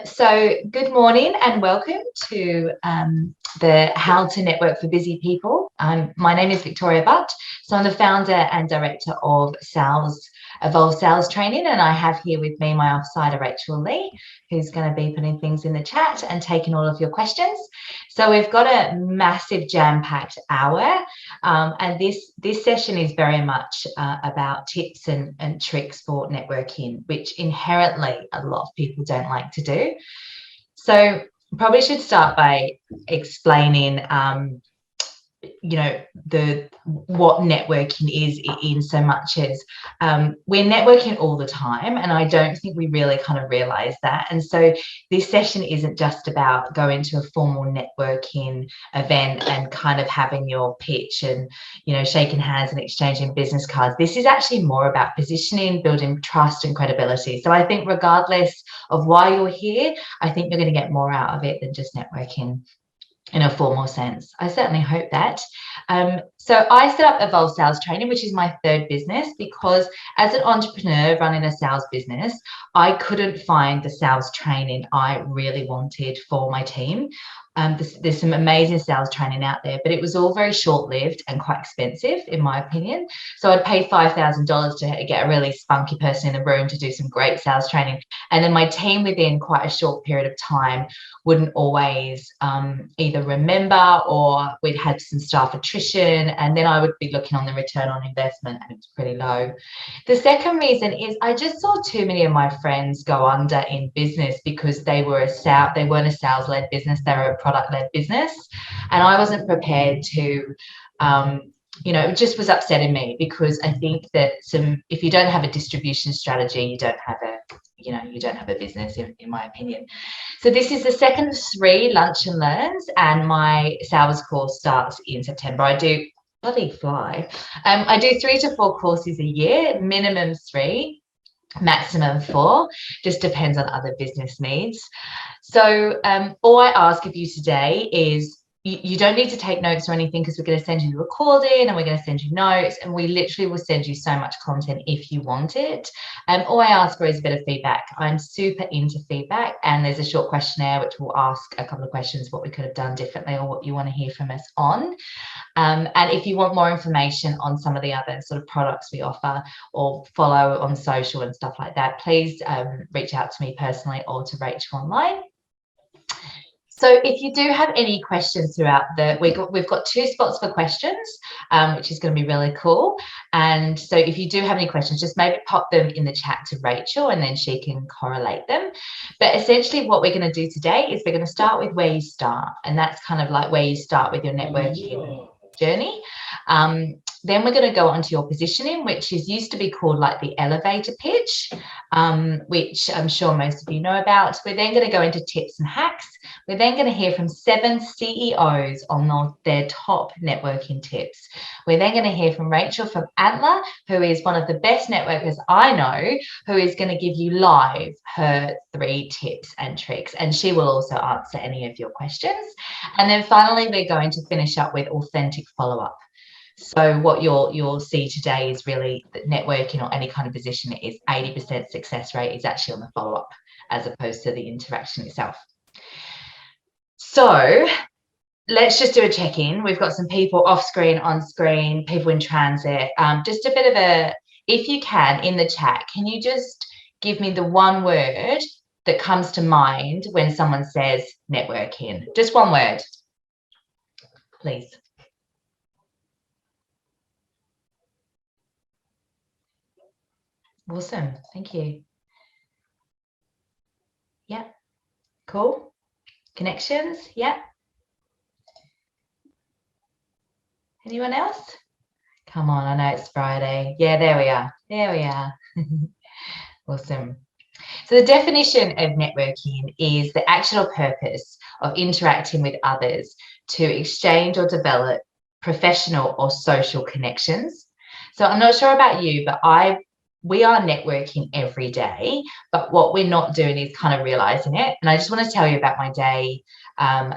So good morning and welcome to the How to Network for Busy People. My name is Victoria Butt. So I'm the founder and director of Evolve Sales Training, and I have here with me my offsider Rachel Lee, who's going to be putting things in the chat and taking all of your questions. So we've got a massive jam-packed hour, and this session is very much about tips and tricks for networking, which inherently a lot of people don't like to do. So probably should start by explaining what networking is in so much as we're networking all the time, and I don't think we really kind of realize that. And so this session isn't just about going to a formal networking event and kind of having your pitch and shaking hands and exchanging business cards. This is actually more about positioning, building trust and credibility. So I think regardless of why you're here, I think you're going to get more out of it than just networking in a formal sense. I certainly hope that. So I set up Evolve Sales Training, which is my third business, because as an entrepreneur running a sales business, I couldn't find the sales training I really wanted for my team. There's some amazing sales training out there, but it was all very short-lived and quite expensive, in my opinion. So I'd pay $5,000 to get a really spunky person in the room to do some great sales training. And then my team within quite a short period of time wouldn't always either remember, or we'd had some staff attrition, and then I would be looking on the return on investment and it's pretty low. The second reason is I just saw too many of my friends go under in business because they weren't a sales-led business, they were a product-led business, and I wasn't prepared to it just was upsetting me, because I think that if you don't have a distribution strategy, you don't have a business, in my opinion. So this is the second of 3 lunch and learns, and my sales course starts in September. I do bloody fly. I do 3 to 4 courses a year, minimum 3, maximum 4, just depends on other business needs. So all I ask of you today is you don't need to take notes or anything, because we're going to send you the recording and we're going to send you notes, and we literally will send you so much content if you want it. All I ask for is a bit of feedback. I'm super into feedback, and there's a short questionnaire which will ask a couple of questions, what we could have done differently or what you want to hear from us on. And if you want more information on some of the other sort of products we offer, or follow on social and stuff like that, please reach out to me personally or to Rachel online. So if you do have any questions throughout we've got 2 spots for questions, which is going to be really cool. And so if you do have any questions, just maybe pop them in the chat to Rachel, and then she can correlate them. But essentially what we're going to do today is we're going to start with where you start, and that's kind of like where you start with your networking journey. Then we're going to go on to your positioning, which used to be called like the elevator pitch, which I'm sure most of you know about. We're then going to go into tips and hacks. We're then going to hear from 7 CEOs on their top networking tips. We're then going to hear from Rachel from Antler, who is one of the best networkers I know, who is going to give you live her 3 tips and tricks, and she will also answer any of your questions. And then finally, we're going to finish up with authentic follow-up. So what you'll see today is really that networking or any kind of position is 80% success rate is actually on the follow-up, as opposed to the interaction itself. So let's just do a check-in. We've got some people off screen, on screen, people in transit. Just a bit of if you can, in the chat, can you just give me the one word that comes to mind when someone says networking? Just one word, please. Awesome, thank you. Yeah, cool. Connections, yeah. Anyone else? Come on, I know it's Friday. Yeah, there we are. Awesome. So the definition of networking is the actual purpose of interacting with others to exchange or develop professional or social connections. So I'm not sure about you, but we are networking every day, but what we're not doing is kind of realizing it. And I just want to tell you about my day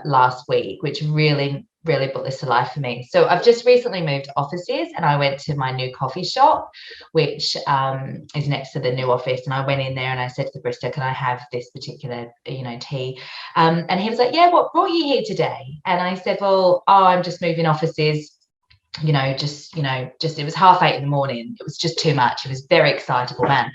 last week, which really really brought this to life for me. So I've just recently moved offices, and I went to my new coffee shop, which is next to the new office. And I went in there and I said to the barista, can I have this particular, tea? And he was like, yeah, what brought you here today? And I said, well, I'm just moving offices. Just it was 8:30 in the morning. It was just too much. He was very excitable man.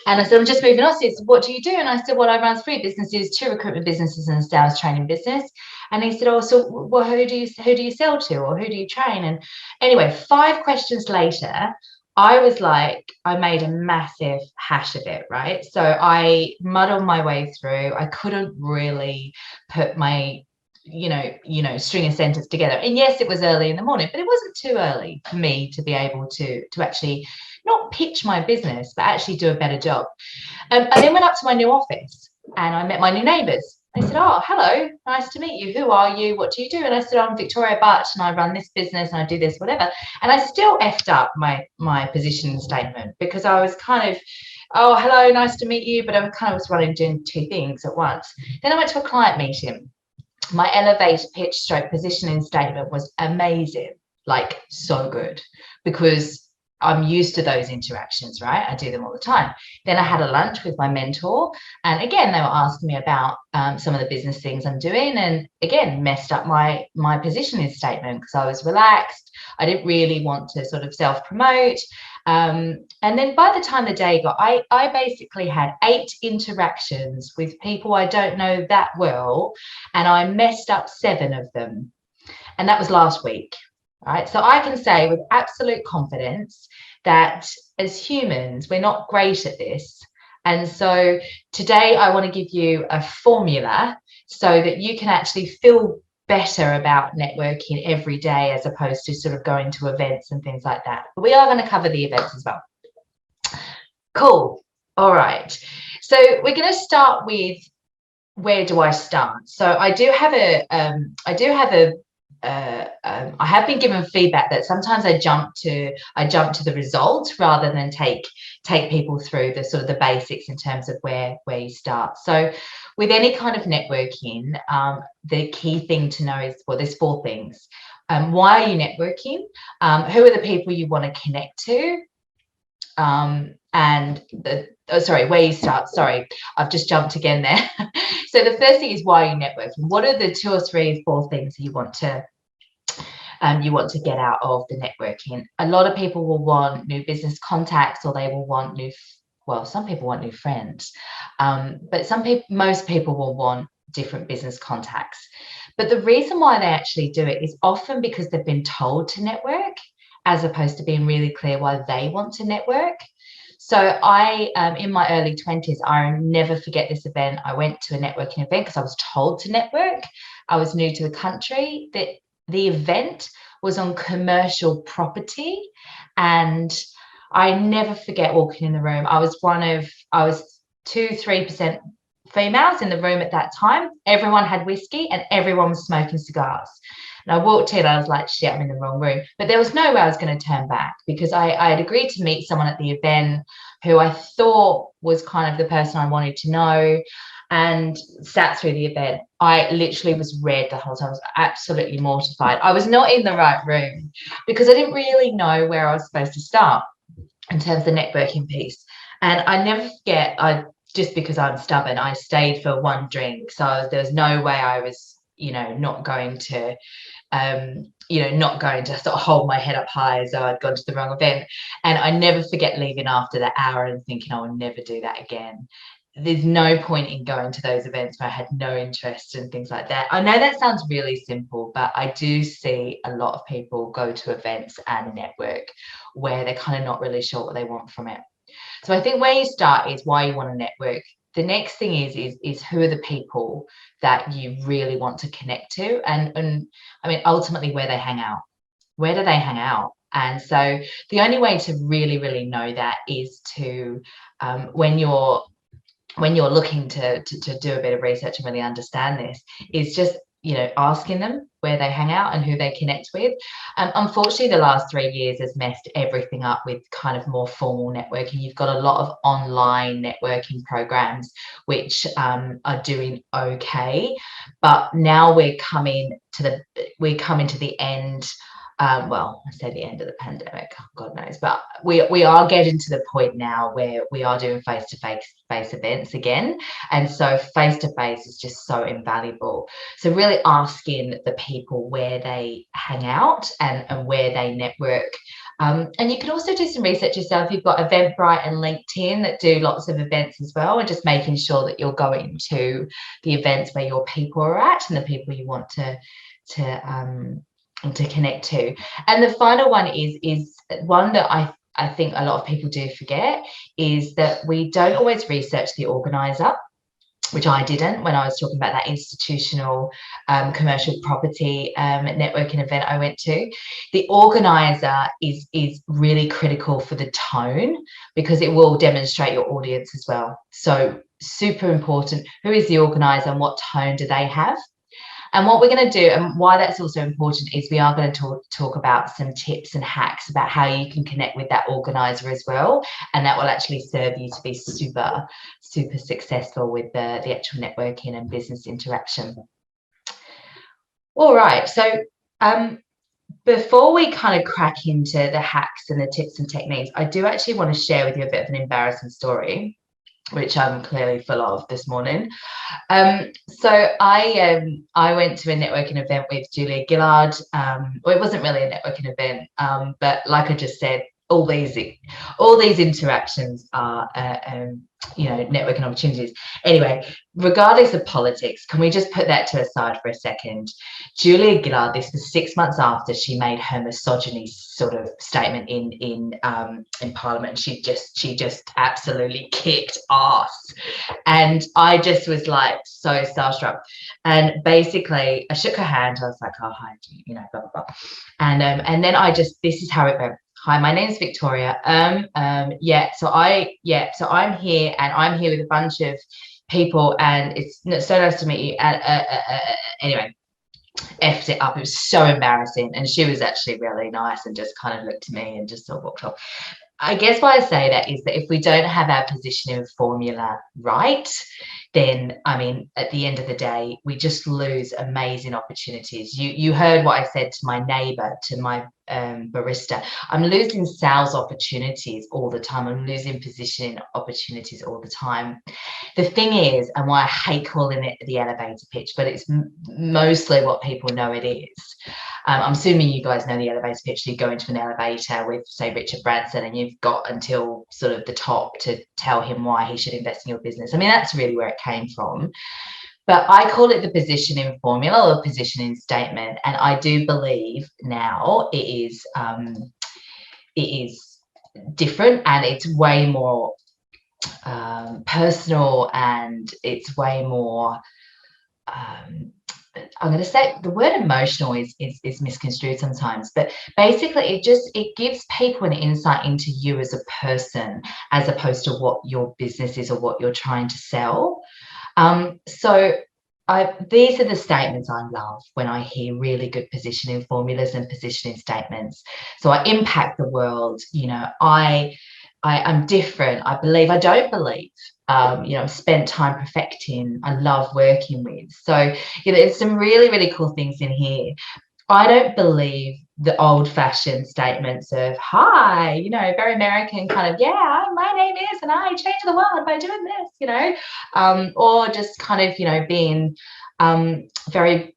And I said, I'm just moving on. He said, what do you do? And I said, well, I run 3 businesses, 2 recruitment businesses and a sales training business. And he said, oh, so well, who do you sell to, or who do you train? And anyway, 5 questions later, I was like, I made a massive hash of it, right? So I muddled my way through. I couldn't really put my string a sentence together. And yes, it was early in the morning, but it wasn't too early for me to be able to actually not pitch my business, but actually do a better job. I then went up to my new office and I met my new neighbours. They said, oh, hello, nice to meet you. Who are you? What do you do? And I said, I'm Victoria Butch and I run this business and I do this, whatever. And I still effed up my position statement because I was kind of, oh, hello, nice to meet you. But I kind of was running doing 2 things at once. Then I went to a client meeting. My elevator pitch stroke positioning statement was amazing, like so good, because I'm used to those interactions, right? I do them all the time. Then I had a lunch with my mentor. And again, they were asking me about some of the business things I'm doing, and again, messed up my positioning statement because I was relaxed. I didn't really want to sort of self-promote. And then by the time the day got, I basically had 8 interactions with people I don't know that well, and I messed up 7 of them. And that was last week. Right. So I can say with absolute confidence that as humans, we're not great at this. And so today I want to give you a formula so that you can actually feel better about networking every day, as opposed to sort of going to events and things like that. But we are going to cover the events as well. Cool. All right. So we're going to start with, where do I start? So I have been given feedback that sometimes I jump to the result rather than take people through the sort of the basics in terms of where you start. So with any kind of networking, the key thing to know is, well, there's 4 things. Why are you networking? Who are the people you want to connect to? And where you start. Sorry, I've just jumped again there. So the first thing is, why are you networking? What are the 2 or 3, 4 things you want to get out of the networking? A lot of people will want new business contacts, or they will want some people want new friends, but most people will want different business contacts. But the reason why they actually do it is often because they've been told to network, as opposed to being really clear why they want to network. So I, in my early 20s, I never forget this event. I went to a networking event because I was told to network. I was new to the country. The event was on commercial property, and I never forget walking in the room. I was 2-3% females in the room at that time. Everyone had whiskey and everyone was smoking cigars. And I walked in, I was like, shit, I'm in the wrong room. But there was no way I was going to turn back, because I had agreed to meet someone at the event who I thought was kind of the person I wanted to know, and sat through the event. I literally was red the whole time. I was absolutely mortified. I was not in the right room because I didn't really know where I was supposed to start in terms of the networking piece. And I never forget, just because I'm stubborn, I stayed for 1 drink. So there was no way I was, not going to sort of hold my head up high as though I'd gone to the wrong event. And I never forget leaving after that hour and thinking, I will never do that again. There's no point in going to those events where I had no interest and things like that. I know that sounds really simple, but I do see a lot of people go to events and network where they're kind of not really sure what they want from it. So I think where you start is why you want to network. The next thing is who are the people that you really want to connect to, and I mean, ultimately, where they hang out. Where do they hang out? And so the only way to really, really know that is to when you're looking to do a bit of research and really understand this, is just asking them where they hang out and who they connect with. Unfortunately, the last 3 years has messed everything up with kind of more formal networking. You've got a lot of online networking programs which are doing okay, but now we're coming to the end. Well, I say the end of the pandemic, God knows, but we are getting to the point now where we are doing face-to-face events again. And so face-to-face is just so invaluable. So really asking the people where they hang out and where they network. And you can also do some research yourself. You've got Eventbrite and LinkedIn that do lots of events as well, and just making sure that you're going to the events where your people are at and the people you want to connect to. And the final one is one that I think a lot of people do forget, is that we don't always research the organizer, which I didn't when I was talking about that institutional commercial property networking event I went to. The organizer is really critical for the tone, because it will demonstrate your audience as well. So super important. Who is the organizer and what tone do they have? And what we're going to do, and why that's also important, is we are going to talk about some tips and hacks about how you can connect with that organizer as well. And that will actually serve you to be super, super successful with the actual networking and business interaction. All right. So before we kind of crack into the hacks and the tips and techniques, I do actually want to share with you a bit of an embarrassing story, which I'm clearly full of this morning. So I went to a networking event with Julia Gillard. Well, it wasn't really a networking event, but like I just said, all these interactions are networking opportunities. Anyway, regardless of politics, can we just put that to the side for a second? Julia Gillard, this was 6 months after she made her misogyny sort of statement in Parliament. She just absolutely kicked ass, and I just was like so starstruck. And basically, I shook her hand. I was like, "Oh, hi," blah blah blah. And then this is how it went. "Hi, my name is Victoria. So I'm here, and I'm here with a bunch of people, and it's so nice to meet you." And anyway, effed it up. It was so embarrassing, and she was actually really nice and just kind of looked at me and just sort of walked off. I guess why I say that is that if we don't have our positioning formula right, then, I mean, at the end of the day, we just lose amazing opportunities. You heard what I said to my neighbor, to my barista. I'm losing sales opportunities all the time. I'm losing positioning opportunities all the time. The thing is, and why I hate calling it the elevator pitch, but it's mostly what people know it is. I'm assuming you guys know the elevator pitch. You go into an elevator with, say, Richard Branson, and you've got until sort of the top to tell him why he should invest in your business. I mean, that's really where it came from. But I call it the positioning formula or positioning statement. And I do believe now it is different, and it's way more personal, and it's way more I'm going to say the word emotional is misconstrued sometimes, but basically it gives people an insight into you as a person, as opposed to what your business is or what you're trying to sell. So these are the statements I love when I hear really good positioning formulas and positioning statements. So I impact the world. I'm different. I don't believe. Spent time perfecting. I love working with. So, there's some really, really cool things in here. I don't believe the old-fashioned statements of, "Hi," very American kind of, "Yeah, my name is, and I change the world by doing this," or just kind of, being very,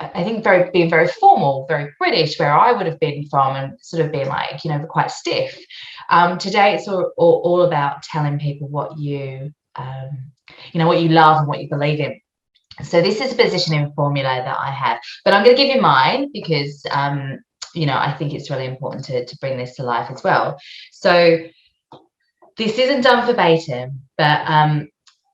I think being very formal, very British, where I would have been from, and sort of being like, quite stiff. Today, it's all about telling people what you love and what you believe in. So this is a positioning formula that I have, but I'm going to give you mine because, I think it's really important to bring this to life as well. So this isn't done verbatim, but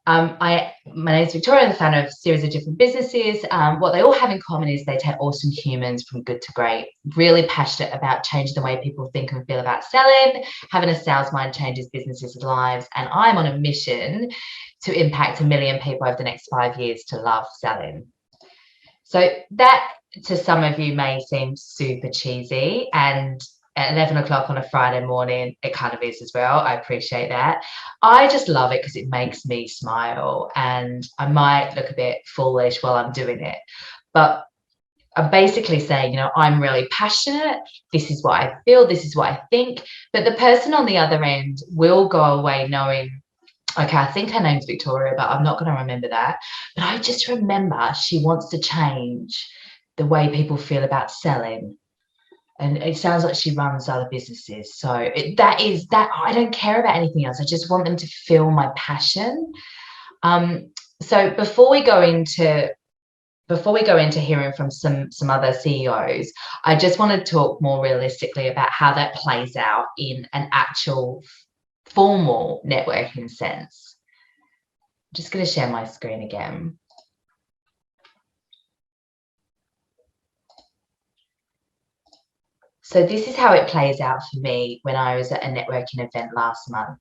My name is Victoria. I'm the founder of a series of different businesses. What they all have in common is they take awesome humans from good to great. Really passionate about changing the way people think and feel about selling. Having a sales mind changes businesses' lives, and I'm on a mission to impact 1 million people over the next 5 years to love selling. So that, to some of you, may seem super cheesy, and at 11 o'clock on a Friday morning, it kind of is as well. I appreciate that. I just love it because it makes me smile, and I might look a bit foolish while I'm doing it. But I'm basically saying, you know, I'm really passionate. This is what I feel. This is what I think. But the person on the other end will go away knowing, okay, I think her name's Victoria, but I'm not going to remember that. But I just remember she wants to change the way people feel about selling. And it sounds like she runs other businesses. So that is that. I don't care about anything else. I just want them to feel my passion. So before we go into hearing from some other CEOs, I just want to talk more realistically about how that plays out in an actual formal networking sense. I'm just going to share my screen again. So this is how it plays out for me when I was at a networking event last month.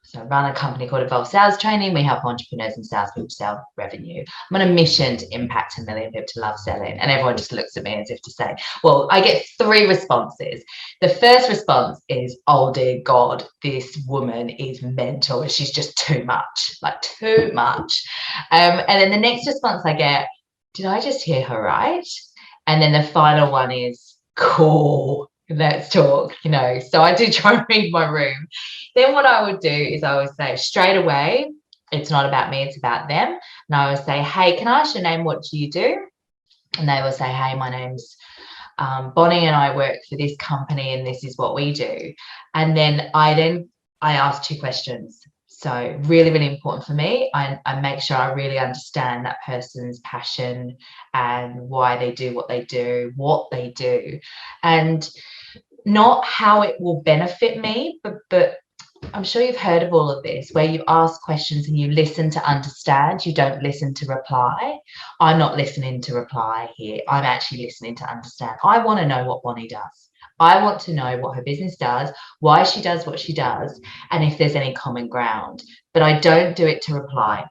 So I run a company called Evolve Sales Training. We help entrepreneurs and salespeople sell revenue. I'm on a mission to impact 1 million people to love selling. And everyone just looks at me as if to say, well, I get 3 responses. The first response is, oh dear God, this woman is mental. She's just too much, like too much. And then the next response I get, did I just hear her right? And then the final one is, cool, let's talk, you know. So I do try and read my room. Then what I would do is I would say straight away, it's not about me, it's about them. And I would say, hey, can I ask your name? What do you do? And they will say, hey, my name's Bonnie and I work for this company and this is what we do. And then I ask 2 questions. So really, really important for me. I make sure I really understand that person's passion and why they do, what they do, and not how it will benefit me, but I'm sure you've heard of all of this, where you ask questions and you listen to understand, you don't listen to reply. I'm not listening to reply here. I'm actually listening to understand. I want to know what Bonnie does. I want to know what her business does, why she does what she does, and if there's any common ground. But I don't do it to reply.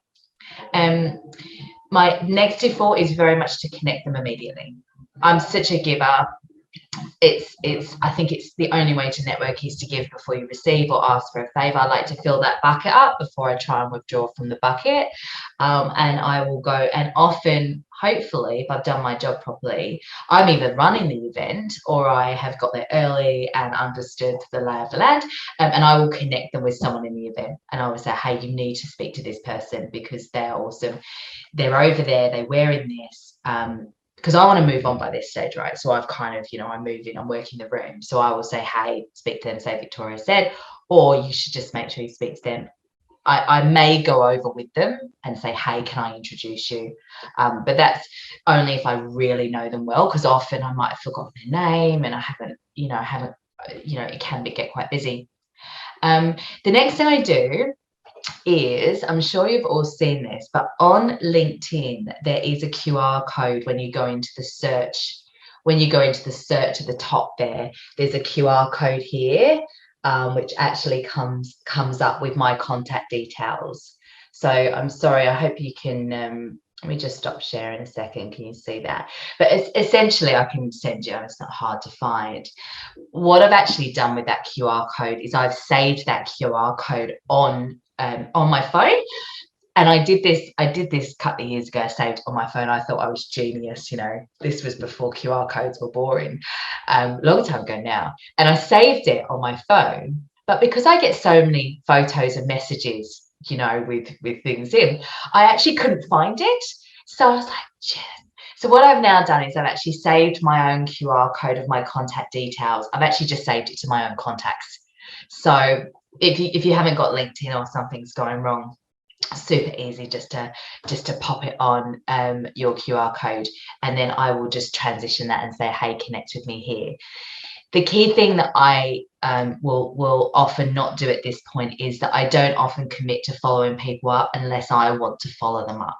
My next default is very much to connect them immediately. I'm such a giver. I think it's the only way to network is to give before you receive or ask for a favor. I like to fill that bucket up before I try and withdraw from the bucket. And I will go, and often, hopefully, if I've done my job properly, I'm either running the event or I have got there early and understood the lay of the land. And I will connect them with someone in the event. And I will say, hey, you need to speak to this person because they're awesome. They're over there, they're wearing this. Because I want to move on by this stage, right? So I've kind of, you know, I'm moving, I'm working the room. So I will say, hey, speak to them, say Victoria said, or you should just make sure you speak to them. I may go over with them and say, hey, can I introduce you? But that's only if I really know them well, because often I might have forgotten their name and I haven't, it can get quite busy. The next thing I do is, I'm sure you've all seen this, but on LinkedIn, there is a QR code when you go into the search. When you go into the search at the top there's a QR code here, which actually comes up with my contact details. So I'm sorry, I hope you can, let me just stop sharing a second. Can you see that? But essentially, I can send you, and it's not hard to find. What I've actually done with that QR code is I've saved that QR code on my phone. And I did this a couple of years ago. I saved on my phone. I thought I was genius, you know. This was before QR codes were boring, long time ago now. And I saved it on my phone. But because I get so many photos and messages, you know, with things in, I actually couldn't find it. So I was like, shit. So what I've now done is I've actually saved my own QR code of my contact details. I've actually just saved it to my own contacts. So if you haven't got LinkedIn or something's going wrong, super easy just to pop it on your QR code, and then I will just transition that and say, hey, connect with me here. The key thing that I will often not do at this point is that I don't often commit to following people up unless I want to follow them up.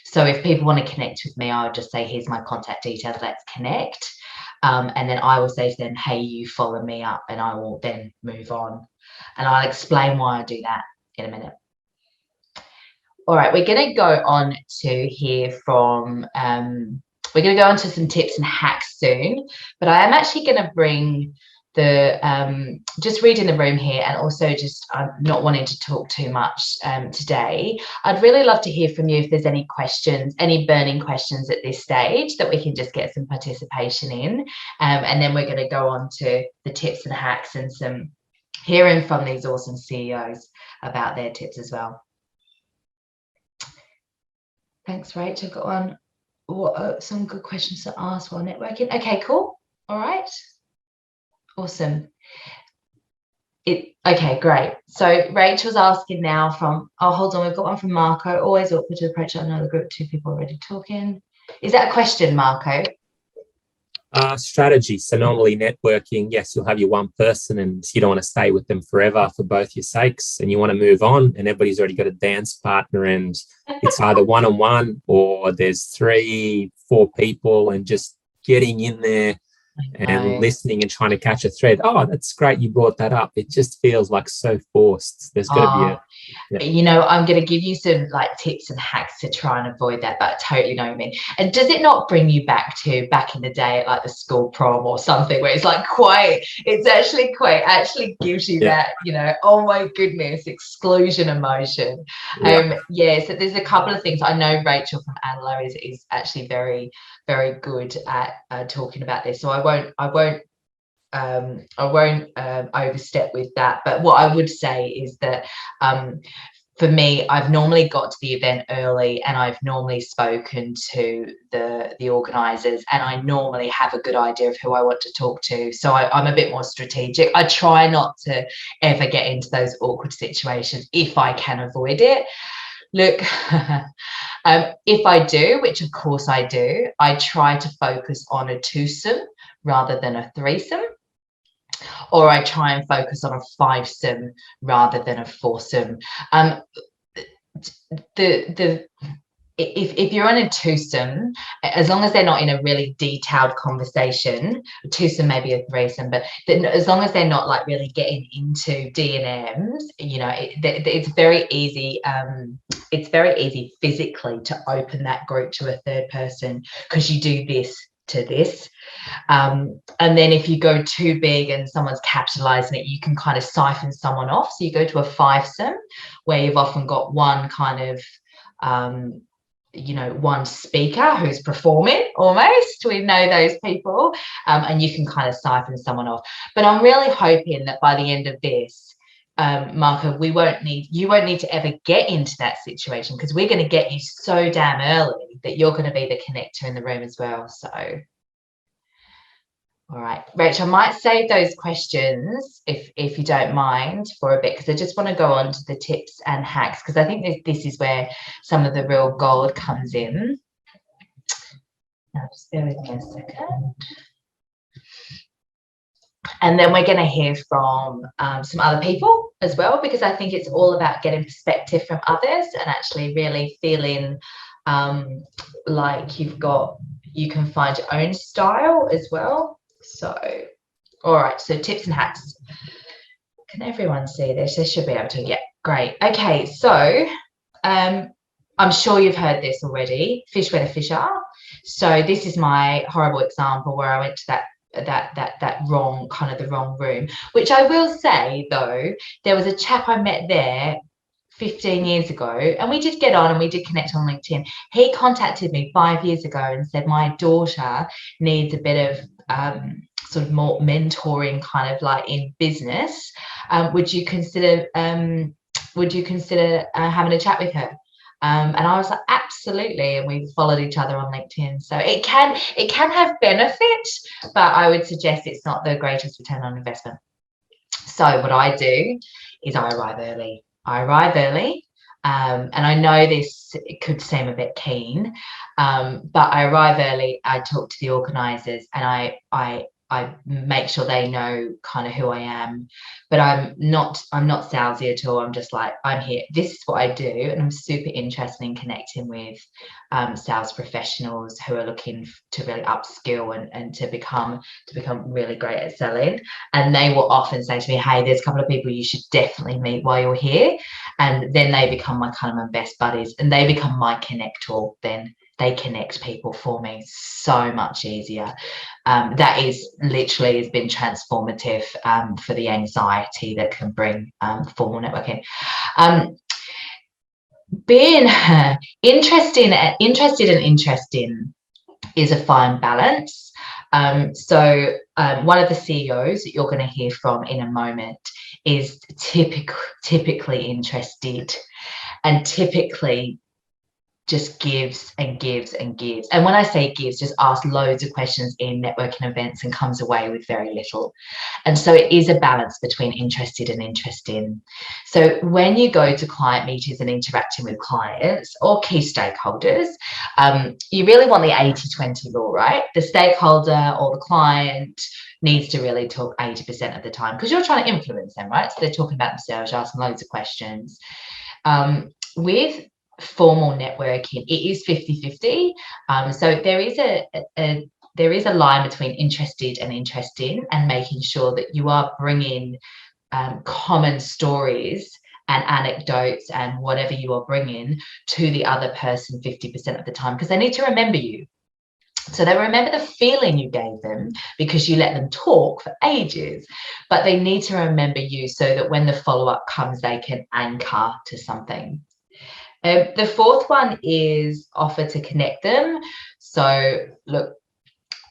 So if people want to connect with me, I would just say, here's my contact details, let's connect. And then I will say to them, hey, you follow me up, and I will then move on. And I'll explain why I do that in a minute. All right, we're going to go on to hear from, we're going to go on to some tips and hacks soon, but I am actually going to bring the, just reading the room here, and also just not wanting to talk too much today. I'd really love to hear from you if there's any questions, any burning questions at this stage that we can just get some participation in. And then we're going to go on to the tips and hacks and some hearing from these awesome CEOs about their tips as well. Thanks, Rachel. Got one. What some good questions to ask while networking. Okay, cool. All right. Awesome. Okay, great. So Rachel's asking now from, oh, hold on, we've got one from Marco. Always awkward to approach another group, 2 people already talking. Is that a question, Marco? Strategy. So normally networking, yes, you'll have your one person and you don't want to stay with them forever for both your sakes, and you want to move on, and everybody's already got a dance partner, and it's either one-on-one or there's 3, 4 people, and just getting in there and listening and trying to catch a thread. Oh, that's great you brought that up. It just feels like so forced. There's got to be a you know, I'm going to give you some like tips and hacks to try and avoid that, but I totally know what you mean. And does it not bring you back in the day at like the school prom or something, where it's like actually gives you that, you know, oh my goodness, exclusion emotion. So there's a couple of things. I know Rachel from Anlo is actually very, very good at talking about this, so I won't overstep with that. But what I would say is that for me, I've normally got to the event early, and I've normally spoken to the organisers, and I normally have a good idea of who I want to talk to. So I'm a bit more strategic. I try not to ever get into those awkward situations if I can avoid it. Look, if I do, which of course I do, I try to focus on a twosome rather than a threesome. Or I try and focus on a 5-some rather than a 4-some. If you're on a 2-some, as long as they're not in a really detailed conversation, a 2-some maybe a 3-some, but as long as they're not like really getting into D&Ms, you know, it's very easy. It's very easy physically to open that group to a third person, because you do this to this. And then if you go too big and someone's capitalizing it, you can kind of siphon someone off. So you go to a 5-some, where you've often got one kind of you know, one speaker who's performing almost. We know those people, and you can kind of siphon someone off. But I'm really hoping that by the end of this, Marco, you won't need to ever get into that situation, because we're going to get you so damn early that you're going to be the connector in the room as well. So, all right, Rachel, I might save those questions if you don't mind for a bit, because I just want to go on to the tips and hacks, because I think this is where some of the real gold comes in. Now, just bear with me a second. And then we're going to hear from some other people as well, because I think it's all about getting perspective from others and actually really feeling like you can find your own style as well. So, all right, so tips and hacks. Can everyone see this? They should be able to. Yeah, great. Okay, so I'm sure you've heard this already. Fish where the fish are. So this is my horrible example where I went to that wrong, kind of the wrong room, which I will say though, there was a chap I met there 15 years ago, and we did get on and we did connect on LinkedIn. He contacted me 5 years ago and said, my daughter needs a bit of sort of more mentoring, kind of like in business. Would you consider having a chat with her? And I was like, absolutely. And we followed each other on LinkedIn. So it can have benefit, but I would suggest it's not the greatest return on investment. So what I do is I arrive early. And I know it could seem a bit keen, but I arrive early. I talk to the organisers, and I I make sure they know kind of who I am, but I'm not salesy at all. I'm just like, I'm here. This is what I do, and I'm super interested in connecting with sales professionals who are looking to really upskill and to become really great at selling. And they will often say to me, "Hey, there's a couple of people you should definitely meet while you're here," and then they become my kind of my best buddies, and they become my connector. Then they connect people for me so much easier. That is literally has been transformative for the anxiety that can bring formal networking. Being interested and interesting is a fine balance. One of the CEOs that you're going to hear from in a moment is typically interested, and typically just gives and gives and gives. And when I say gives, just asks loads of questions in networking events and comes away with very little. And so it is a balance between interested and interesting. So when you go to client meetings and interacting with clients or key stakeholders, you really want the 80-20 rule, right? The stakeholder or the client needs to really talk 80% of the time, because you're trying to influence them, right? So they're talking about themselves, you're asking loads of questions. With formal networking, it is 50-50. So there is a line between interested and interesting, and making sure that you are bringing common stories and anecdotes and whatever you are bringing to the other person 50% of the time, because they need to remember you. So they remember the feeling you gave them because you let them talk for ages, but they need to remember you so that when the follow-up comes, they can anchor to something. The fourth one is offer to connect them. So look,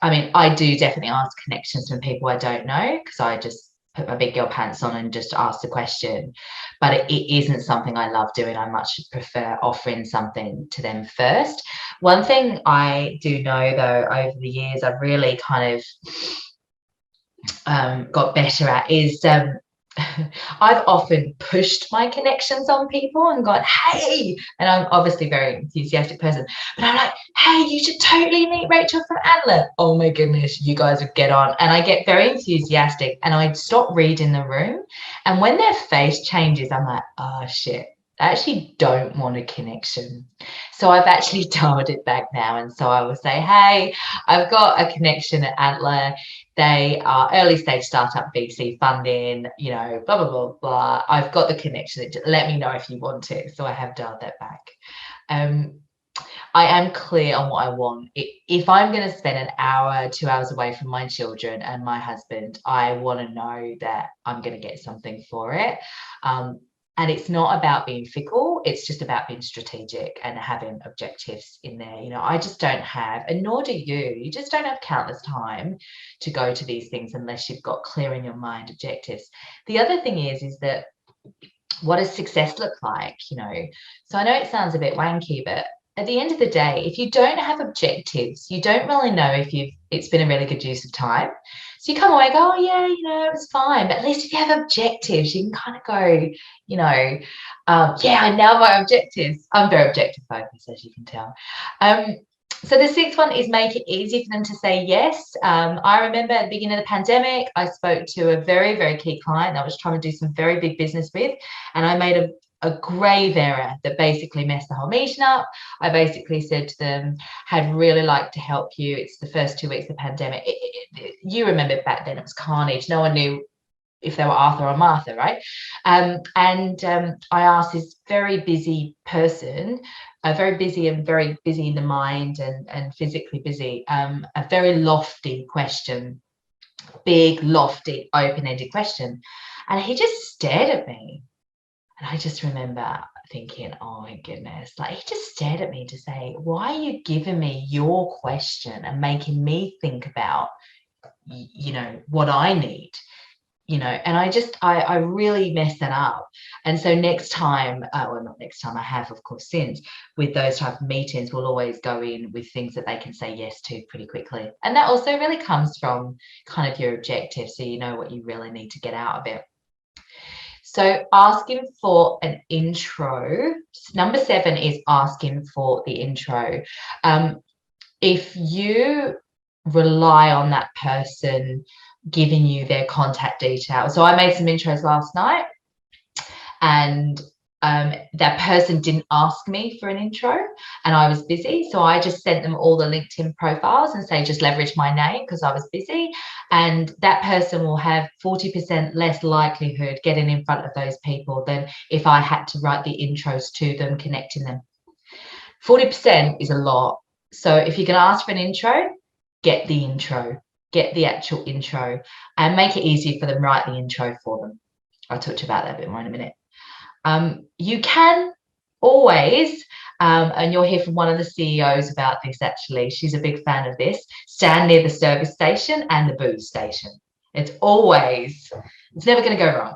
I mean, I do definitely ask connections from people I don't know, because I just put my big girl pants on and just ask the question. But it isn't something I love doing. I much prefer offering something to them first. One thing I do know, though, over the years, I've really kind of got better at is I've often pushed my connections on people and gone, "Hey," and I'm obviously a very enthusiastic person, but I'm like, "Hey, you should totally meet Rachel from Antler." Oh my goodness, you guys would get on. And I get very enthusiastic and I stop reading the room. And when their face changes, I'm like, "Oh shit, I actually don't want a connection." So I've actually dialed it back now. And so I will say, "Hey, I've got a connection at Antler. They are early stage startup VC funding, blah, blah, blah, blah. I've got the connection. Let me know if you want it." So I have dialed that back. I am clear on what I want. If I'm going to spend an hour, 2 hours away from my children and my husband, I want to know that I'm going to get something for it. And it's not about being fickle. It's just about being strategic and having objectives in there. I just don't have, and nor do you. You just don't have countless time to go to these things unless you've got clear in your mind objectives. The other thing is that what does success look like? So I know it sounds a bit wanky, but at the end of the day, if you don't have objectives, you don't really know if it's been a really good use of time. So you come away and go, "Oh yeah, it was fine." But at least if you have objectives, you can kind of go, yeah, I nailed my objectives. I'm very objective focused, as you can tell. So the sixth one is make it easy for them to say yes. I remember at the beginning of the pandemic, I spoke to a very, very key client that I was trying to do some very big business with, and I made a grave error that basically messed the whole meeting up. I basically said to them, "I'd really like to help you. It's the first 2 weeks of the pandemic." You remember back then it was carnage. No one knew if they were Arthur or Martha, right? I asked this very busy person, very busy in the mind and physically busy, a very lofty question, big, lofty, open-ended question. And he just stared at me. And I just remember thinking, "Oh my goodness," like he just stared at me to say, "Why are you giving me your question and making me think about, what I need?" And I really messed that up. And so next time, well, not next time, I have, of course, since, with those type of meetings, we'll always go in with things that they can say yes to pretty quickly. And that also really comes from kind of your objective, so you know what you really need to get out of it. So asking for an intro. Number 7 is asking for the intro. If you rely on that person giving you their contact details. So I made some intros last night, and that person didn't ask me for an intro and I was busy. So I just sent them all the LinkedIn profiles and say, just leverage my name because I was busy. And that person will have 40% less likelihood getting in front of those people than if I had to write the intros to them, connecting them. 40% is a lot. So if you're going to ask for an intro, get the intro, get the actual intro, and make it easy for them, write the intro for them. I'll talk to you about that a bit more in a minute. You can always, and you'll hear from one of the CEOs about this actually, she's a big fan of this, stand near the service station and the booze station. It's never going to go wrong.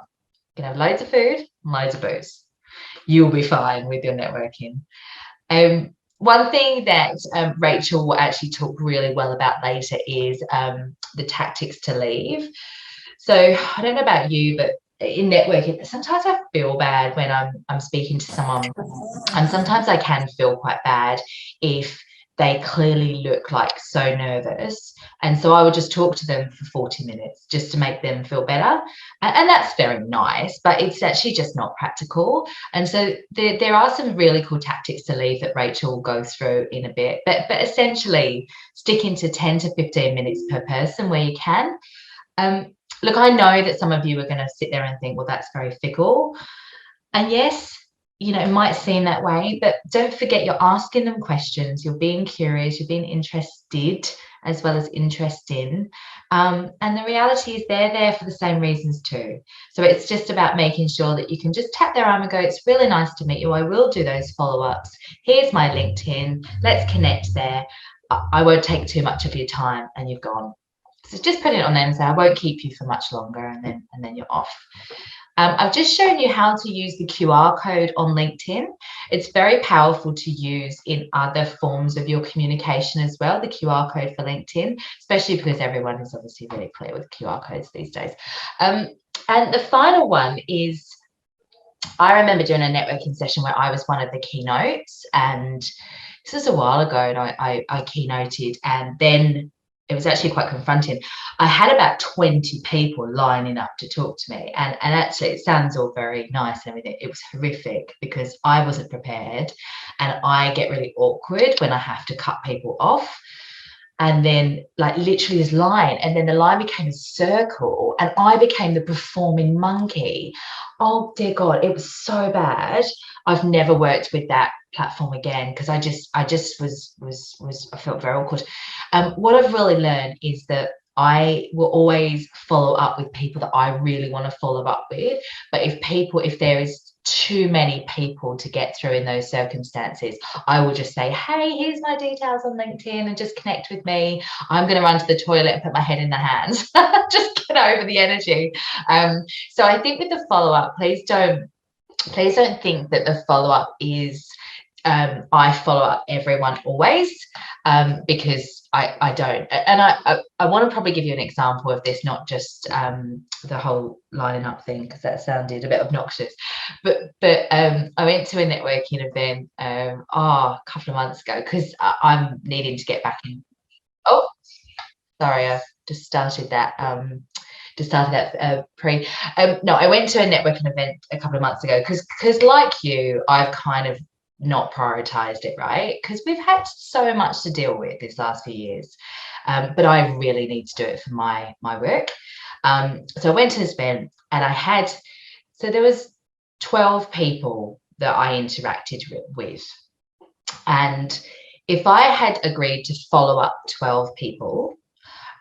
You can have loads of food and loads of booze. You'll be fine with your networking. One thing that Rachel will actually talk really well about later is the tactics to leave. So I don't know about you, but in networking, sometimes I feel bad when I'm speaking to someone, and sometimes I can feel quite bad if they clearly look like so nervous. And so I would just talk to them for 40 minutes just to make them feel better. And that's very nice, but it's actually just not practical. And so there are some really cool tactics to leave that Rachel will go through in a bit. But essentially, sticking to 10 to 15 minutes per person where you can. Look, I know that some of you are going to sit there and think, well, that's very fickle. And yes, you know, it might seem that way, but don't forget you're asking them questions. You're being curious. You're being interested as well as interesting. And the reality is they're there for the same reasons too. So it's just about making sure that you can just tap their arm and go, it's really nice to meet you. I will do those follow-ups. Here's my LinkedIn. Let's connect there. I won't take too much of your time, and you've gone. So just put it on them and say, I won't keep you for much longer, and then you're off. I've just shown you how to use the QR code on LinkedIn. It's very powerful to use in other forms of your communication as well, the QR code for LinkedIn, especially because everyone is obviously really clear with QR codes these days. And the final one is, I remember doing a networking session where I was one of the keynotes, and this was a while ago, and I keynoted, and then it was actually quite confronting. I had about 20 people lining up to talk to me. And actually, it sounds all very nice and everything. It was horrific because I wasn't prepared. And I get really awkward when I have to cut people off. And then, like, literally this line. And then the line became a circle. And I became the performing monkey. Oh, dear God, it was so bad. I've never worked with that platform again because I just I felt very awkward. What I've really learned is that I will always follow up with people that I really want to follow up with. But if there is too many people to get through in those circumstances, I will just say, hey, here's my details on LinkedIn and just connect with me. I'm going to run to the toilet and put my head in the hands. Just get over the energy. So I think with the follow-up, please don't think that the follow-up is I follow up everyone always, because I don't. And I want to probably give you an example of this, not just the whole lining up thing, because that sounded a bit obnoxious. But I went to a networking event a couple of months ago because I'm needing to get back in. Oh, sorry, I've just started that. No, I went to a networking event a couple of months ago because like you, I've kind of not prioritized it, right? Because we've had so much to deal with this last few years, but I really need to do it for my work. So I went to this event, and there was 12 people that I interacted with, and if I had agreed to follow up 12 people,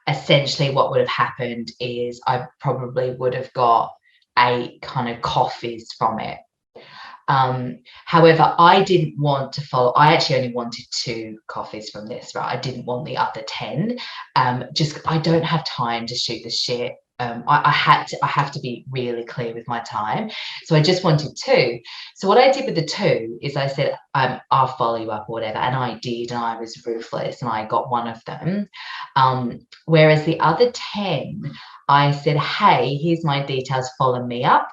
essentially what would have happened is I probably would have got 8 kind of coffees from it. However, I didn't want to follow. I actually only wanted 2 coffees from this, right? I didn't want the other 10. Just I don't have time to shoot the shit. I have to be really clear with my time. So I just wanted 2. So what I did with the 2 is I said, I'll follow you up or whatever. And I did, and I was ruthless, and I got one of them. Whereas the other 10, I said, hey, here's my details, follow me up.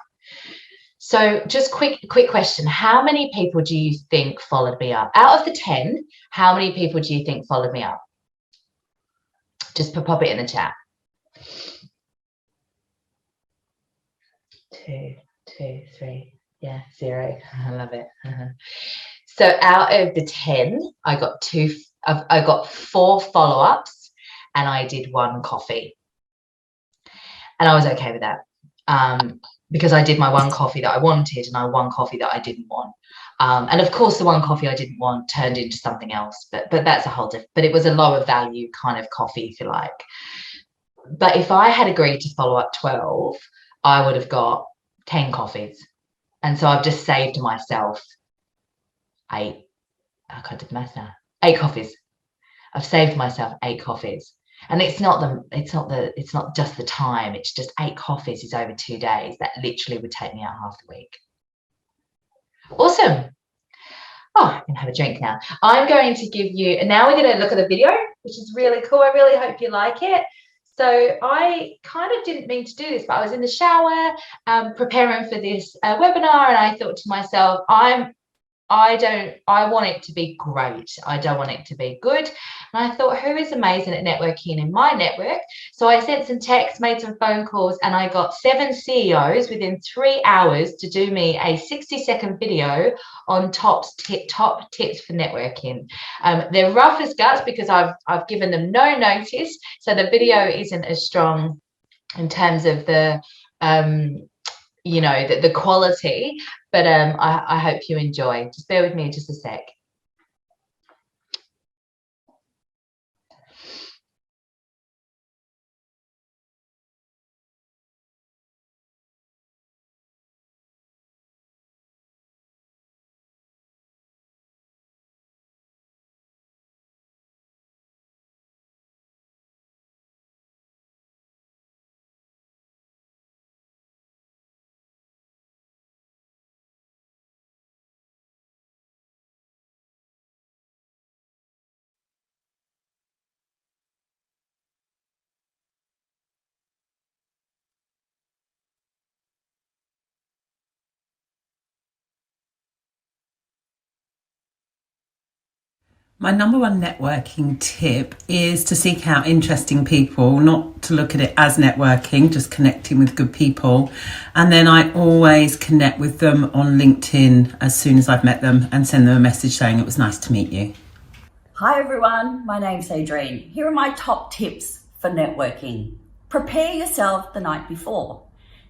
So just quick question. How many people do you think followed me up? Out of the 10, how many people do you think followed me up? Just pop it in the chat. 2, 2, 3. Yeah, 0. I love it. So out of the 10, I got 4 follow-ups, and I did 1 coffee. And I was okay with that, because I did my 1 coffee that I wanted and 1 coffee that I didn't want. And of course, the 1 coffee I didn't want turned into something else, but that's a whole different, but it was a lower value kind of coffee, if you like. But if I had agreed to follow up 12, I would have got 10 coffees. And so I've just saved myself 8. I can't do the math now. 8 coffees. I've saved myself 8 coffees. And it's not just the time, it's just 8 coffees is over 2 days. That literally would take me out half the week. Awesome. Oh, I'm gonna have a drink now. I'm going to give you, and now we're going to look at a video, which is really cool. I really hope you like it. So I kind of didn't mean to do this, but I was in the shower preparing for this webinar, and I thought to myself, I want it to be great. I don't want it to be good. And I thought, who is amazing at networking in my network? So I sent some texts, made some phone calls, and I got 7 CEOs within 3 hours to do me a 60-second video on top tips for networking. They're rough as guts because I've given them no notice. So the video isn't as strong in terms of the the quality, but I hope you enjoy. Just bear with me just a sec. My number one networking tip is to seek out interesting people, not to look at it as networking, just connecting with good people. And then I always connect with them on LinkedIn as soon as I've met them and send them a message saying it was nice to meet you. Hi everyone, my name's Adrienne. Here are my top tips for networking. Prepare yourself the night before.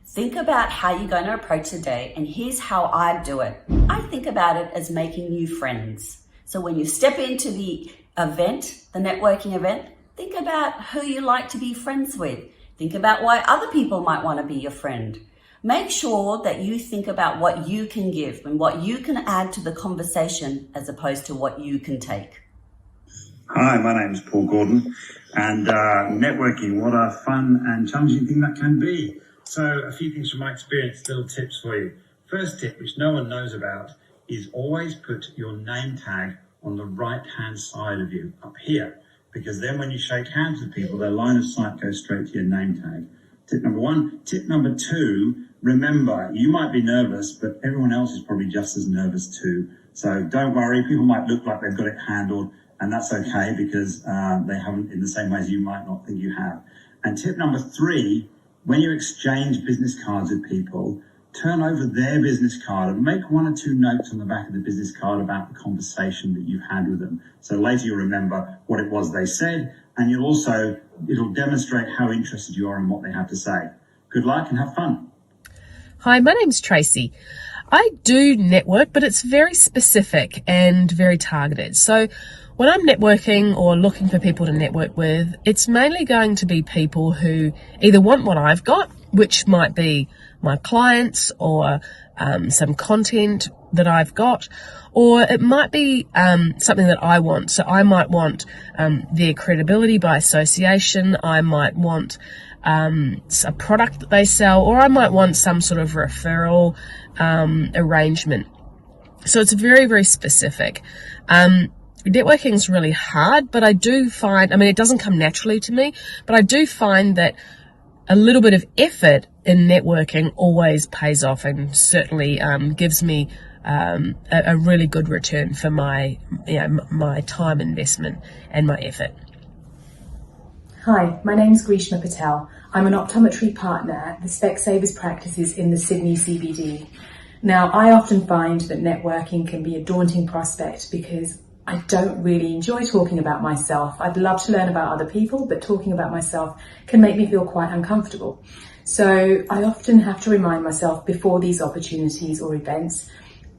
Think about how you're going to approach the day, and here's how I do it. I think about it as making new friends. So when you step into the event, the networking event, think about who you like to be friends with. Think about why other people might want to be your friend. Make sure that you think about what you can give and what you can add to the conversation as opposed to what you can take. Hi, my name is Paul Gordon, and networking, what a fun and challenging thing that can be. So a few things from my experience, little tips for you. First tip, which no one knows about, is always put your name tag on the right-hand side of you, up here, because then when you shake hands with people, their line of sight goes straight to your name tag. Tip number 1. Tip number 2, remember, you might be nervous, but everyone else is probably just as nervous too. So don't worry, people might look like they've got it handled, and that's okay because they haven't in the same ways you might not think you have. And tip number 3, when you exchange business cards with people, turn over their business card and make 1 or 2 notes on the back of the business card about the conversation that you've had with them. So later you'll remember what it was they said, and it'll demonstrate how interested you are in what they have to say. Good luck and have fun. Hi, my name's Tracy. I do network, but it's very specific and very targeted. So when I'm networking or looking for people to network with, it's mainly going to be people who either want what I've got, which might be my clients or some content that I've got, or it might be something that I want. So I might want their credibility by association. I might want a product that they sell, or I might want some sort of referral arrangement. So it's very, very specific. Networking is really hard, but I do find, it doesn't come naturally to me, but I do find that a little bit of effort in networking always pays off and certainly gives me a really good return for my time investment and my effort. Hi, my name's Grishma Patel. I'm an optometry partner at the Specsavers practices in the Sydney CBD. Now, I often find that networking can be a daunting prospect because I don't really enjoy talking about myself. I'd love to learn about other people, but talking about myself can make me feel quite uncomfortable. So I often have to remind myself before these opportunities or events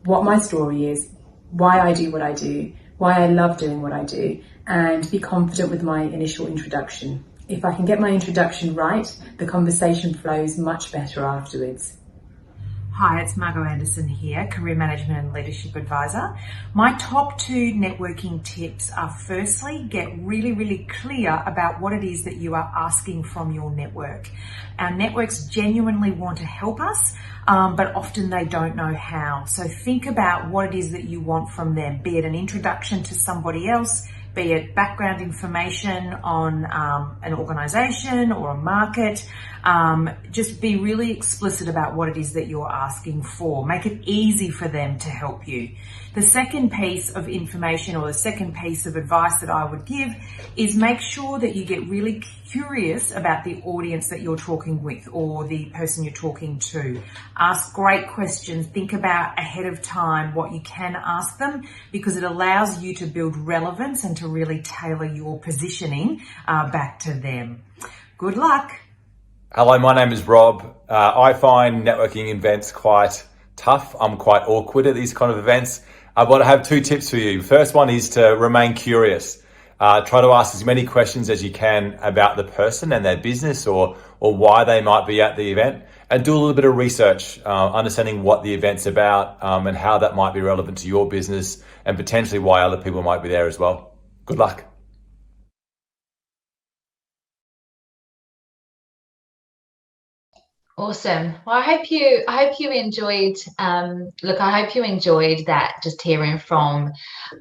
what my story is, why I do what I do, why I love doing what I do, and be confident with my initial introduction. If I can get my introduction right, the conversation flows much better afterwards. Hi, it's Margot Anderson here, Career Management and Leadership Advisor. My top 2 networking tips are, firstly, get really clear about what it is that you are asking from your network. Our networks genuinely want to help us, but often they don't know how. So think about what it is that you want from them, be it an introduction to somebody else, be it background information on an organisation or a market. Just be really explicit about what it is that you're asking for. Make it easy for them to help you. The second piece of information, or the second piece of advice that I would give, is make sure that you get really curious about the audience that you're talking with or the person you're talking to. Ask great questions. Think about ahead of time what you can ask them, because it allows you to build relevance and to really tailor your positioning back to them. Good luck. Hello, my name is Rob. I find networking events quite tough. I'm quite awkward at these kind of events. But I have 2 tips for you. First one is to remain curious. Try to ask as many questions as you can about the person and their business or why they might be at the event, and do a little bit of research, understanding what the event's about and how that might be relevant to your business and potentially why other people might be there as well. Good luck. Awesome. Well, I hope you enjoyed. I hope you enjoyed that. Just hearing from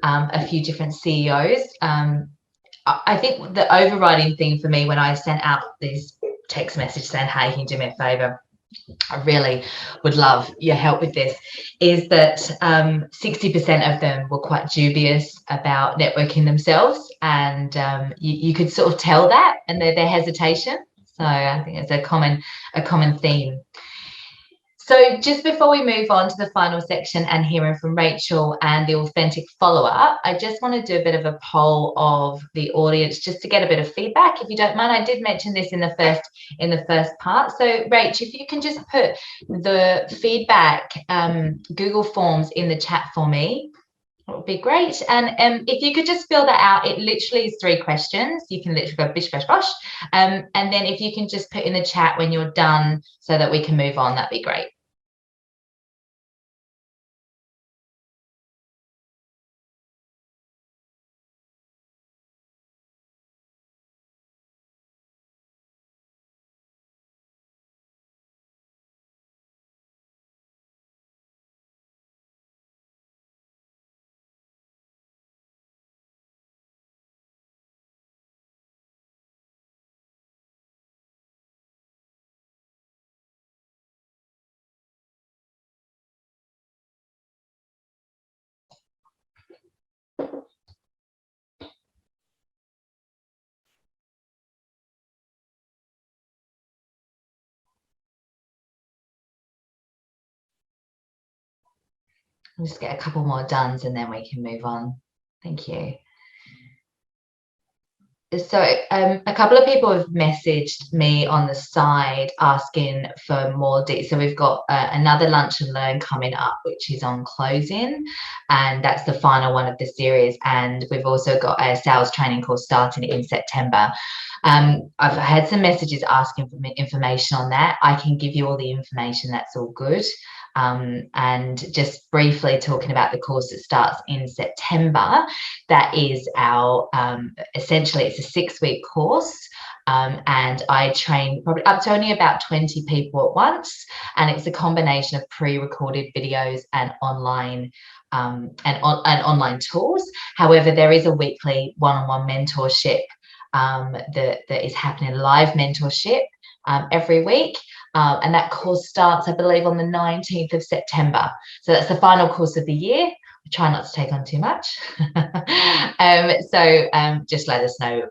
a few different CEOs. I think the overriding thing for me when I sent out this text message saying, "Hey, can you do me a favor? I really would love your help with this," is that 60% of them were quite dubious about networking themselves, and you could sort of tell that and their hesitation. So I think it's a common theme. So just before we move on to the final section and hearing from Rachel and the authentic follow-up, I just want to do a bit of a poll of the audience just to get a bit of feedback, if you don't mind. I did mention this in the first part. So Rach, if you can just put the feedback Google Forms in the chat for me, that would be great. And if you could just fill that out, it literally is 3 questions. You can literally go bish, bash, bosh. And then if you can just put in the chat when you're done so that we can move on, that'd be great. I'll just get a couple more done and then we can move on. Thank you. So a couple of people have messaged me on the side asking for more details. So we've got another Lunch and Learn coming up, which is on closing, and that's the final one of the series. And we've also got a sales training course starting in September. I've had some messages asking for information on that. I can give you all the information, that's all good. And just briefly talking about the course that starts in September, that is our, essentially it's a 6-week course, and I train probably up to only about 20 people at once, and it's a combination of pre-recorded videos and online online tools. However, there is a weekly one-on-one mentorship that is happening, live mentorship every week. And that course starts, I believe, on the 19th of September. So that's the final course of the year. I try not to take on too much. So just let us know,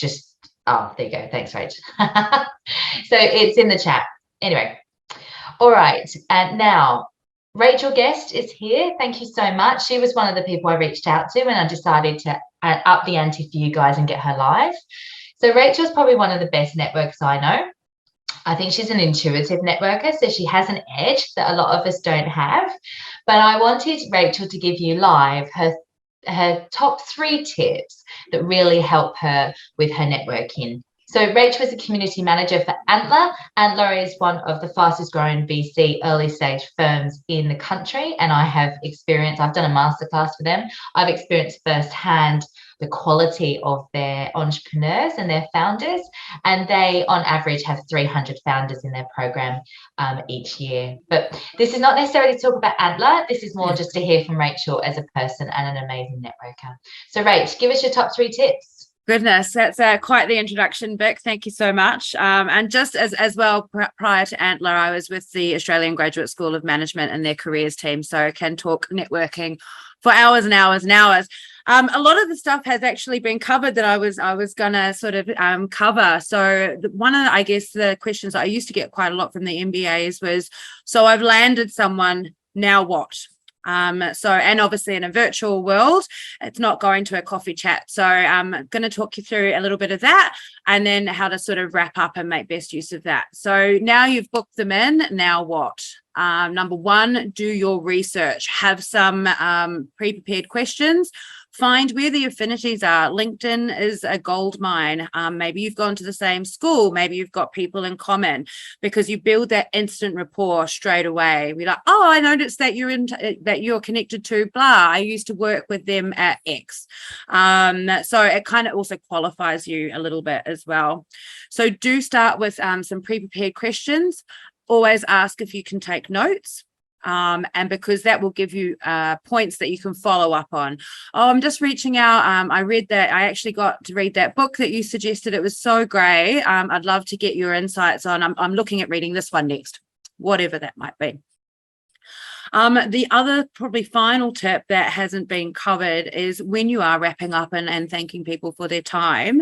just Oh, there you go. Thanks, Rach. So it's in the chat. Anyway, all right. And now Rachel Guest is here. Thank you so much. She was one of the people I reached out to, and I decided to up the ante for you guys and get her live. So Rachel's probably one of the best networkers I know. I think she's an intuitive networker, so she has an edge that a lot of us don't have. But I wanted Rachel to give you live her top 3 tips that really help her with her networking. So Rachel is a community manager for Antler. Antler is one of the fastest growing VC early stage firms in the country. And I've done a masterclass for them. I've experienced firsthand the quality of their entrepreneurs and their founders. And they, on average, have 300 founders in their program each year. But this is not necessarily to talk about Antler. This is more just to hear from Rachel as a person and an amazing networker. So Rach, give us your top 3 tips. Goodness, that's quite the introduction, Vic. Thank you so much. And just as well, prior to Antler, I was with the Australian Graduate School of Management and their careers team, so I can talk networking for hours and hours and hours. A lot of the stuff has actually been covered that I was going to sort of cover. So one of, I guess, the questions I used to get quite a lot from the MBAs was, so I've landed someone, now what? And obviously in a virtual world, it's not going to a coffee chat. So I'm going to talk you through a little bit of that and then how to sort of wrap up and make best use of that. So now you've booked them in, now what? Number 1, do your research. Have some pre-prepared questions. Find where the affinities are. LinkedIn is a gold mine. Maybe you've gone to the same school. Maybe you've got people in common, because you build that instant rapport straight away. We're like, oh, I noticed that you're connected to blah. I used to work with them at X. So it kind of also qualifies you a little bit as well. So do start with some pre-prepared questions. Always ask if you can take notes. And because that will give you points that you can follow up on. Oh, I'm just reaching out. I actually got to read that book that you suggested. It was so great. I'd love to get your insights on. I'm looking at reading this one next, whatever that might be. The other probably final tip that hasn't been covered is when you are wrapping up and thanking people for their time,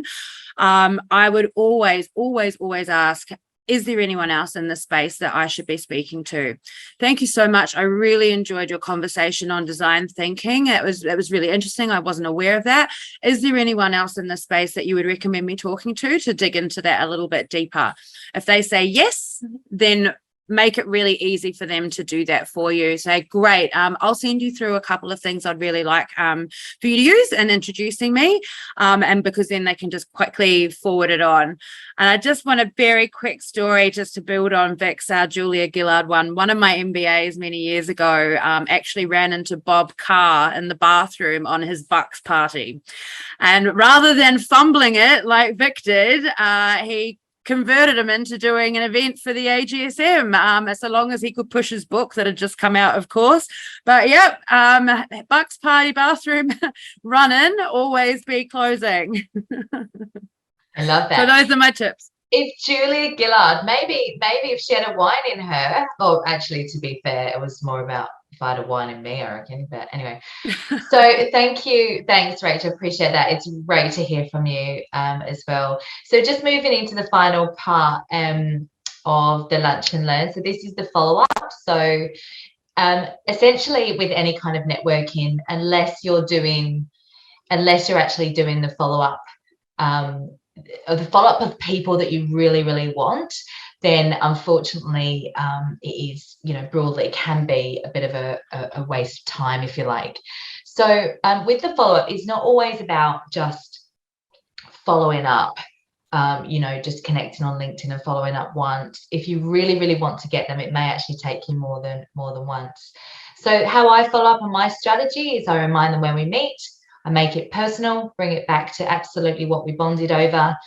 I would always ask, is there anyone else in the space that I should be speaking to? Thank you so much. I really enjoyed your conversation on design thinking. It was really interesting. I wasn't aware of that. Is there anyone else in the space that you would recommend me talking to dig into that a little bit deeper? If they say yes, then make it really easy for them to do that for you. Say, great, I'll send you through a couple of things I'd really like for you to use in introducing me, and because then they can just quickly forward it on. And I just want a very quick story just to build on Vic's Julia Gillard one. One of my MBAs many years ago actually ran into Bob Carr in the bathroom on his Bucks party. And rather than fumbling it like Vic did, he converted him into doing an event for the AGSM, so long as he could push his book that had just come out, of course. But yep, Bucks party bathroom run-in, always be closing. I love that. So those are my tips. If Julia Gillard, maybe if she had a wine in her, or actually, to be fair, it was more about if I had a wine in me, I reckon. But anyway, so thanks, Rachel. Appreciate that. It's great to hear from you as well. So just moving into the final part of the Lunch and Learn. So this is the follow-up. So essentially, with any kind of networking, unless you're actually doing the follow-up, or the follow-up of people that you really, really want, then unfortunately it is, broadly, it can be a bit of a waste of time, if you like. So with the follow-up, it's not always about just following up, just connecting on LinkedIn and following up once. If you really, really want to get them, it may actually take you more than once. So how I follow up on my strategy is I remind them when we meet. I make it personal, bring it back to absolutely what we bonded over.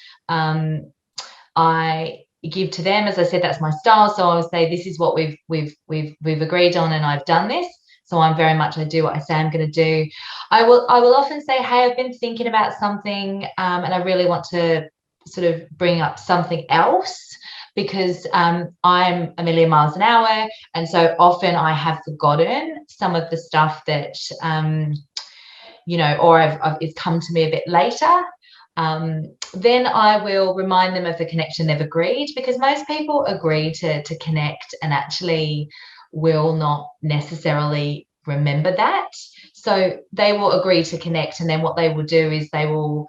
I give to them, as I said, that's my style. So I'll say, this is what we've agreed on, and I've done this. So I do what I say I'm going to do. I will often say, hey, I've been thinking about something, and I really want to sort of bring up something else, because I'm a million miles an hour, and so often I have forgotten some of the stuff that. Or it's come to me a bit later. Then I will remind them of the connection they've agreed, because most people agree to connect and actually will not necessarily remember that. So they will agree to connect, and then what they will do is they will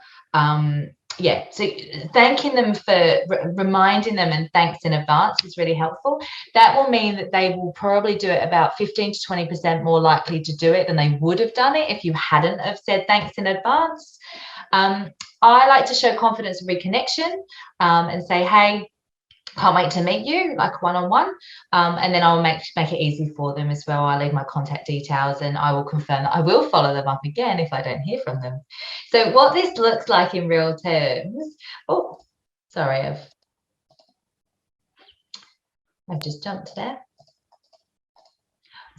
so thanking them for reminding them, and thanks in advance is really helpful. That will mean that they will probably do it about 15 to 20% more likely to do it than they would have done it if you hadn't have said thanks in advance. I like to show confidence and reconnection, and say, hey, can't wait to meet you, like one-on-one, and then I'll make it easy for them as well. I leave my contact details, and I will confirm that I will follow them up again if I don't hear from them. So what this looks like in real terms, I've just jumped there.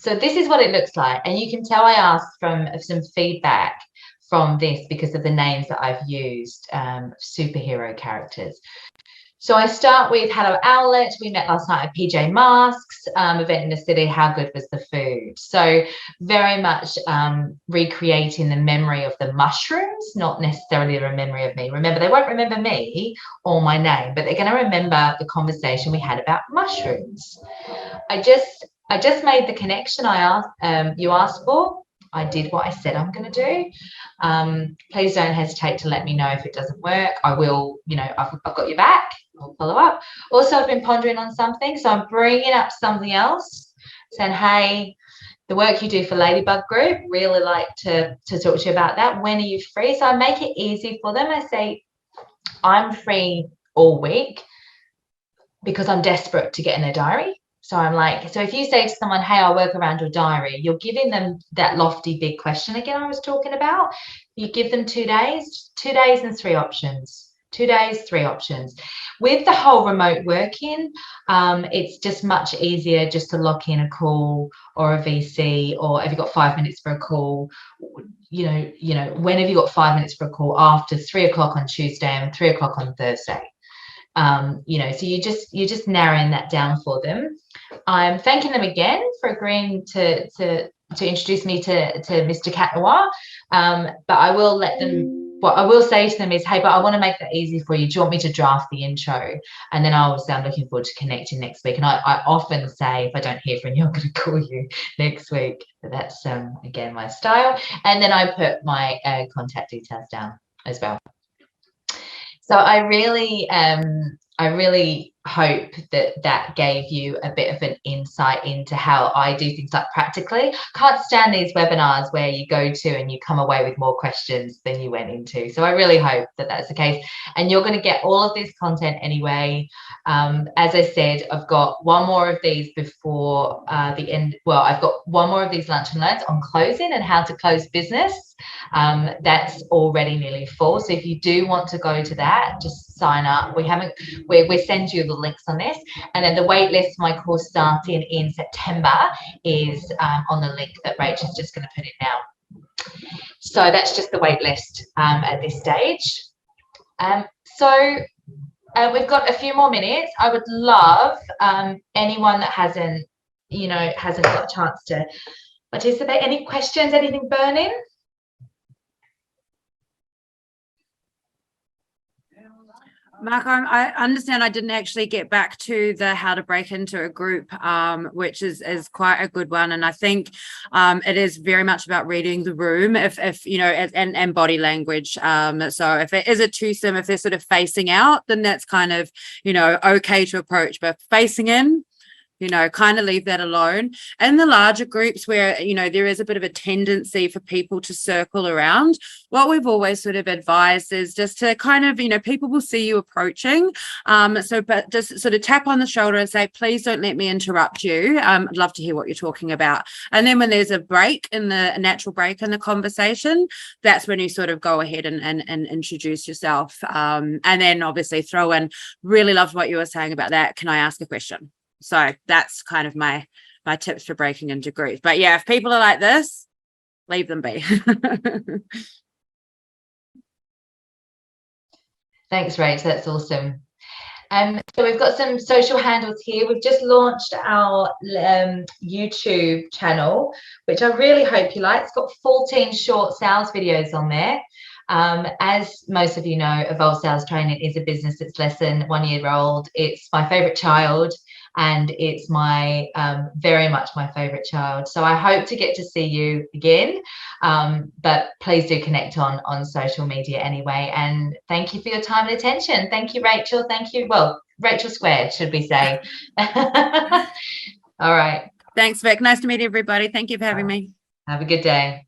So this is what it looks like, and you can tell I asked from some feedback from this because of the names that I've used, superhero characters. So I start with hello Owlet. We met last night at PJ Masks, event in the city. How good was the food? So very much recreating the memory of the mushrooms, not necessarily the memory of me. Remember, they won't remember me or my name, but they're going to remember the conversation we had about mushrooms. I just made the connection you asked for. I did what I said I'm going to do. Please don't hesitate to let me know if it doesn't work. I will, I've got your back. I'll follow up. Also, I've been pondering on something, so I'm bringing up something else, saying, hey, the work you do for Ladybug Group, really like to talk to you about that. When are you free? So I make it easy for them. I say, I'm free all week because I'm desperate to get in their diary. So I'm like, so if you say to someone, hey, I'll work around your diary, you're giving them that lofty big question again I was talking about. You give them 2 days and 3 options. 2 days, 3 options. With the whole remote working, it's just much easier just to lock in a call or a VC, or have you got 5 minutes for a call? When have you got 5 minutes for a call after 3 o'clock on Tuesday and 3 o'clock on Thursday? So you're just narrowing that down for them. I'm thanking them again for agreeing to introduce me to Mr. Cat Noir. But I will let them, what I will say to them is, hey, but I want to make that easy for you. Do you want me to draft the intro? And then I'll say, I'm looking forward to connecting next week. And I often say, if I don't hear from you, I'm going to call you next week. But that's, again, my style. And then I put my contact details down as well. So I really hope that gave you a bit of an insight into how I do things like practically. Can't stand these webinars where you go to and you come away with more questions than you went into. So I really hope that that's the case. And you're going to get all of this content anyway. As I said, I've got one more of these before the end. Well, I've got one more of these lunch and learns on closing and how to close business. That's already nearly full. So if you do want to go to that, just sign up. We send you the links on this, and then the wait list for my course starting in September is on the link that Rachel's just going to put in now. So that's just the wait list at this stage. We've got a few more minutes. I would love anyone that hasn't got a chance to participate. Any questions? Anything burning? Mark, I understand I didn't actually get back to the how to break into a group, which is quite a good one. And I think it is very much about reading the room, if and body language. So if it is a twosome, if they're sort of facing out, then that's kind of, okay to approach. But facing in, kind of leave that alone. And the larger groups where, there is a bit of a tendency for people to circle around, what we've always sort of advised is just to kind of, people will see you approaching. But just sort of tap on the shoulder and say, please don't let me interrupt you. I'd love to hear what you're talking about. And then when there's a natural break in the conversation, that's when you sort of go ahead and introduce yourself. And then obviously throw in, really loved what you were saying about that. Can I ask a question? So that's kind of my tips for breaking into groups. But yeah, if people are like this, leave them be. Thanks, Rach. That's awesome. So we've got some social handles here. We've just launched our YouTube channel, which I really hope you like. It's got 14 short sales videos on there. As most of you know, Evolve Sales Training is a business that's less than 1 year old. It's my favourite child, and it's my very much my favourite child. So I hope to get to see you again, but please do connect on social media anyway. And thank you for your time and attention. Thank you, Rachel. Thank you. Well, Rachel squared, should we say. All right. Thanks, Vic. Nice to meet everybody. Thank you for having me. Have a good day.